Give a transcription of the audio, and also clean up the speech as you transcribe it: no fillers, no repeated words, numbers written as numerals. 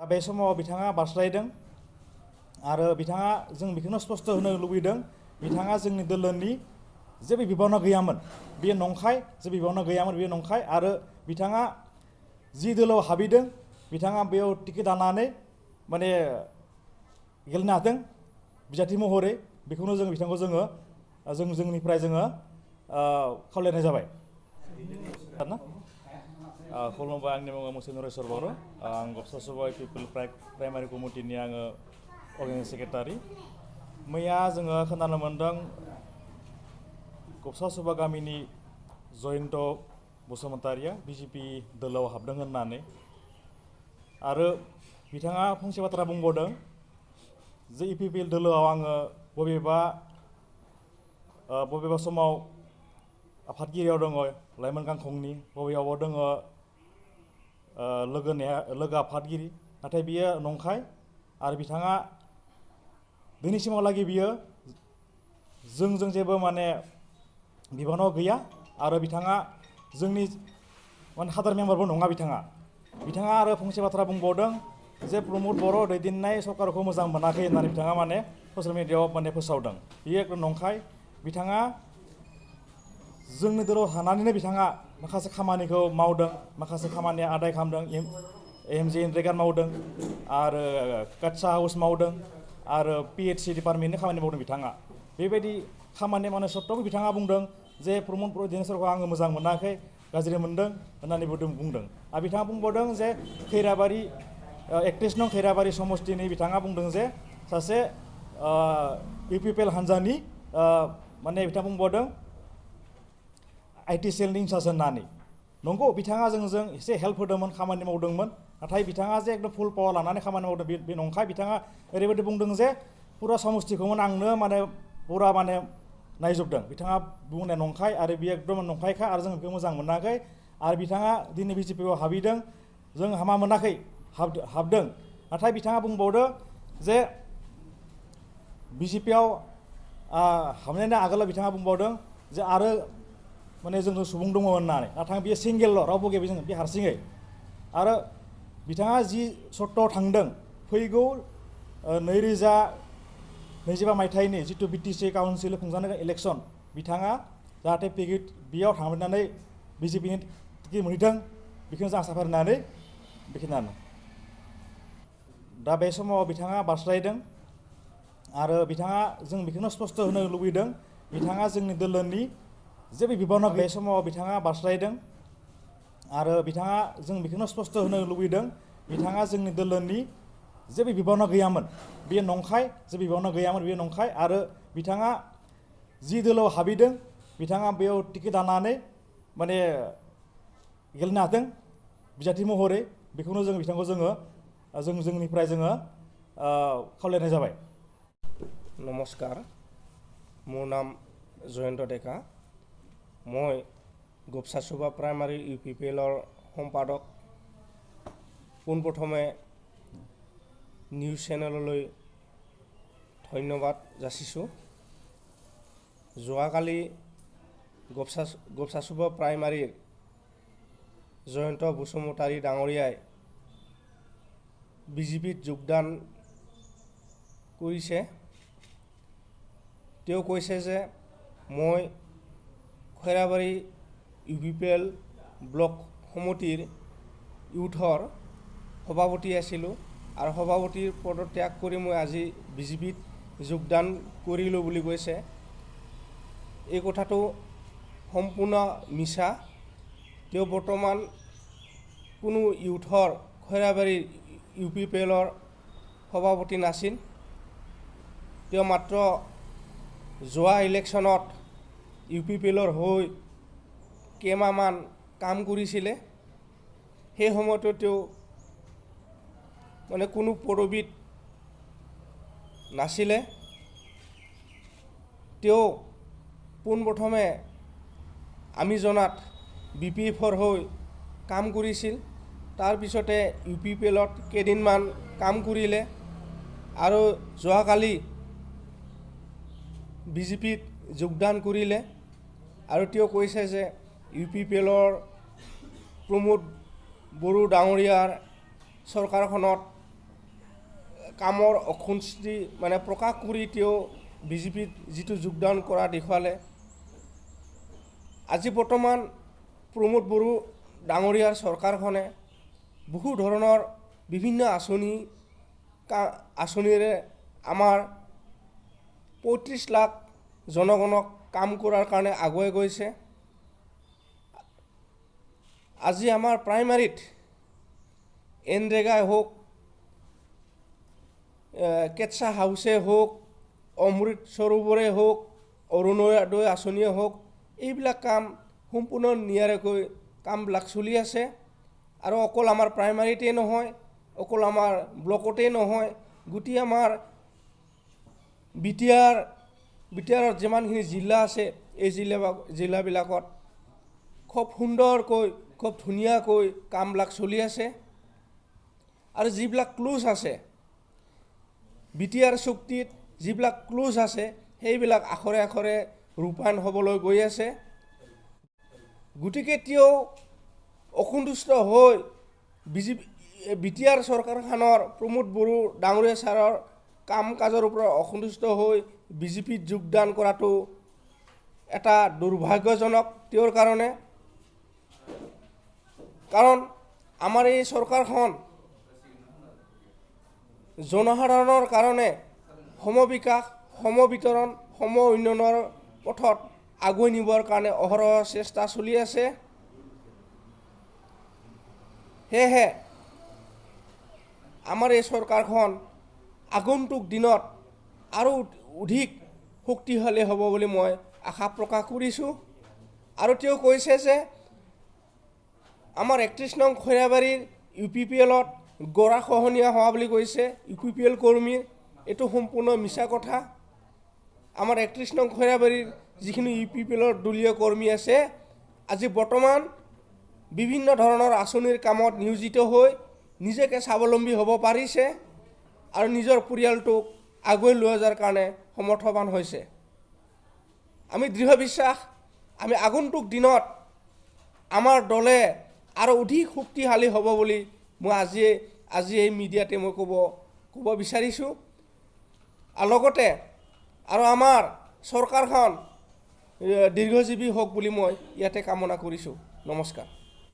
बे समाव बिथाङा बारस्लायदों आरो बिथाङा जों बेखौनो स्पष्ट होनो लुबैदों बिथाङा जोंनि दोलोनि जेबो बिबाना गैयामोन बेयो नंखाय जेबो बिबाना गैयामोन बेयो नंखाय आरो बिथाङा जि दोलोआव हाबैदों बिथाङा बेयाव टिकेट दानानै माने गेलेनो हादों बिजाथि महरै बेखौनो जों बिथांखौ जोंनिफ्राय खावलायनाय जाबाय ना खुलुमबाय आंनि मुङा मुसे नरेश्वर बर' आं गबसा सुबा पिपल प्राइमारि कमिटिनि आङो अर्गेनाइजिं सेक्रेटारि मैया जोङो खोनानो मोन्दों गबसा सुबा गामिनि जयन्त बसुमतारिया बिजेपि दोलोआव हाबदों होननानै आरो बिथाङा फंसे बाथ्रा बुंबावदों जे इपिपिएल दोलोआव आङो बबेबा समाव आफादगिरियाव दङ लाइमोन गांखंनि बबेयावबो दङ लोगो आफादगिरि नाथाय बियो नंखाय आरो बिथाङा दिनैसिमहालागै बियो जोंजों जेबो माने बिबानाव गैया आरो बिथाङा जोंनि माने हादर मेम्बारबो नङा बिथाङा आरो फंसे बाथ्रा बुंबावदों जे प्रमद बर' दैदेननाय सरकारखौ मोजां मोनाखै होननानै बिथाङा माने ससियेल मिडियायाव माने फोसावदों बियो एकदम नंखाय बिथाङा जोंनि दोलोआव थानानैनो बिथाङा माखासे खामानिखौ मावदों माखासे खामानिया आदाय खालामदों एमजे इनरेगा मावदों आरो काटसा हाउस मावदों आरो PHC डिपार्टमेन्टनि खामानि मावदों बिथाङा बेबायदि खामानि मावनाय सत्त्वेबो बिथाङा बुंदों जे प्रमद बर' दैदेननाय सरकारखौ आङो मोजां मोनाखै गाज्रि मोनदों होननानै बुंदों आरो बिथाङा बुंबावदों जे खैराबारि 31 नं खैराबारि समस्तिनि बिथाङा बुंदों जे सासे इउपिपिएल हान्जानि माने बिथाङा बुंबावदों IT सेलनि इनसार्ज होननानै नंगौ बिथाङा जोंजों एसे हेल्प होदोंमोन खामानि मावदोंमोन नाथाय बिथाङा जे एकदम फुल पावार लानानै खामानि मावदों बे नंखाय बिथाङा ओरैबायदि बुंदों जे पुरा समस्तिखौमोन आंनो माने पुरा माने नायजोबदों बिथाङा बुंनाय नंखाय आरो बियो एकदम नंखायखा आरो जों बेखौ मोजां मोनाखै आरो बिथाङा दिनै बिजेपिआव हाबैदों जों हामा मोनाखै हाबदों नाथाय बिथाङा बुंबावदों जे बिजेपिआव हाबनायनि आगोलाव बिथाङा बुंबावदों जे आरो माने जोंनो सुबुं दङ होननानै नाथाय बेयो सिंगेलल' रावबो गैया बेजों बे हारसिङै आरो बिथाङा जि सर्तआव थांदों फैगौ 2025 मायथाइनि जिथु BTC काउन्सिल खुंजानाय इलेक्सन बिथाङा जाहाथे बेयाव थांनानै बिजेपिनि टिकेट मोनहैथों बेखौनो जों आसा फारिनानै बेखिनियानो दा बे समाव बिथाङा बारस्लायदों आरो बिथाङा जों बेखौनो स्पष्ट होनो लुबैदों बिथाङा जोंनि दोलोनि जेबो बिबाना बे समाव बिथाङा बारस्लायदों आरो बिथाङा जों बेखौनो स्पष्ट होनो लुबैदों बिथाङा जोंनि दोलोनि जेबो बिबाना गैयामोन बेयो नंखाय जेबो बिबाना गैयामोन बेयो नंखाय आरो बिथाङा जि दोलोआव हाबैदों बिथाङा बेयाव टिकेट दानानै माने गेलेनो हादों बिजाथि महरै बेखौनो जों बिथांखौ जोंनिफ्राय खावलायनाय जाबाय। नमस्कार मोर नाम जयন্ত डेका मैं गबसा सुबा प्राइमारी इउपिपिएलर सम्पादक पोनप्रथमे निउज चेनेलলৈ धन्यवाद जासिছোঁ যোৱাকালি গবছা সুবা প্ৰাইমাৰীৰ জয়ন্ত বসুমতাৰী ডাঙৰীয়াই বিজেপিত যোগদান কৰিছে তেওঁ কৈছে যে মই খৈৰাবাৰী ইউপিপিএল ব্লক সমিতিৰ ইউথৰ সভাপতি আছিলোঁ আৰু সভাপতিৰ পদত্যাগ কৰি মই আজি বিজেপিত যোগদান কৰিলোঁ বুলি কৈছে এই কথাটো সম্পূৰ্ণ মিছা তেওঁ বৰ্তমান কোনো ইউথৰ খৈৰাবাৰী ইউপিপিএলৰ সভাপতি নাছিল তেওঁ মাত্ৰ যোৱা ইলেকশ্যনত ইউপিপিএলৰ হৈ কেইমাহমান কাম কৰিছিলে সেই সময়তো তেওঁ মানে কোনো পদবীত নাছিলে তেওঁ পোনপ্ৰথমে আমি জনাত BPFৰ হৈ কাম কৰিছিল তাৰপিছতে ইউপিপিএলত কেইদিনমান কাম কৰিলে আৰু যোৱাকালি বিজেপিত যোগদান কৰিলে আৰু তেওঁ কৈছে যে ইউপিপিএলৰ প্ৰমোদ বড়ো ডাঙৰীয়াৰ চৰকাৰখনত কামৰ অসন্তুষ্টি মানে প্ৰকাশ কৰি তেওঁ বিজেপিত যিটো যোগদান কৰা দেখুৱালে। আজি বৰ্তমান প্ৰমোদ বড়ো ডাঙৰীয়াৰ চৰকাৰখনে বহু ধৰণৰ বিভিন্ন আঁচনিৰে আমাৰ ৩৫ লাখ জনগণক কাম কৰাৰ কাৰণে আগুৱাই গৈছে। আজি আমাৰ প্ৰাইমাৰীত এনৰেগাই হওক, কেটছা হাউচে হওক, অমৃত সৰোবৰে হওক, অৰুণোদয় আঁচনিয়ে হওক, এইবিলাক কাম সম্পূৰ্ণ নিয়াৰিকৈ কামবিলাক চলি আছে। আৰু অকল আমাৰ প্ৰাইমাৰীতেই নহয়, অকল আমাৰ ব্লকতেই নহয়, গোটেই আমাৰ বিটিআৰৰ যিমানখিনি জিলা আছে এই জিলাবিলাকত খুব সুন্দৰকৈ খুব ধুনীয়াকৈ কামবিলাক চলি আছে। আৰু যিবিলাক ক্লোজ আছে বিটিআৰ চুক্তিত যিবিলাক ক্লোজ আছে সেইবিলাক আখৰে আখৰে ৰূপায়ণ হ'বলৈ গৈ আছে। গতিকে তেওঁ অসন্তুষ্ট হৈ বিটিআৰ চৰকাৰখনৰ প্ৰমোদ বড়ো ডাঙৰীয়া ছাৰৰ কাম কাজৰ ওপৰত অসন্তুষ্ট হৈ বিজেপিত যোগদান কৰাটো এটা দুৰ্ভাগ্যজনক তেওঁৰ কাৰণে। কাৰণ আমাৰ এই চৰকাৰখন জনসাধাৰণৰ কাৰণে সমবিকাশ, সমবিতৰণ, সম উন্নয়নৰ পথত আগুৱাই নিবৰ কাৰণে অহৰহ চেষ্টা চলি আছে। সেয়েহে আমাৰ এই চৰকাৰখন আগন্তুক দিনত আৰু অধিক শক্তিশালী হ'ব বুলি মই আশা প্ৰকাশ কৰিছোঁ। আৰু তেওঁ কৈছে যে আমাৰ ৩১ নং খৈৰাবাৰীৰ UPPLত গৰাখহনীয়া হোৱা বুলি কৈছে UPPL কৰ্মীৰ। এইটো সম্পূৰ্ণ মিছা কথা। আমাৰ ৩১ নং খৈৰাবাৰীৰ যিখিনি UPPLৰ দলীয় কৰ্মী আছে আজি বৰ্তমান বিভিন্ন ধৰণৰ আঁচনিৰ কামত নিয়োজিত হৈ নিজকে স্বাৱলম্বী হ'ব পাৰিছে আৰু নিজৰ পৰিয়ালটোক আগুৱাই লৈ যোৱাৰ কাৰণে সমৰ্থবান হৈছে। আমি দৃঢ় বিশ্বাস আমি আগন্তুক দিনত আমাৰ দলে আৰু অধিক শক্তিশালী হ'ব বুলি মই আজি এই মিডিয়াতে মই ক'ব বিচাৰিছোঁ। আৰু লগতে আৰু আমাৰ চৰকাৰখন দীৰ্ঘজীৱী হওক বুলি মই ইয়াতে কামনা কৰিছোঁ। নমস্কাৰ।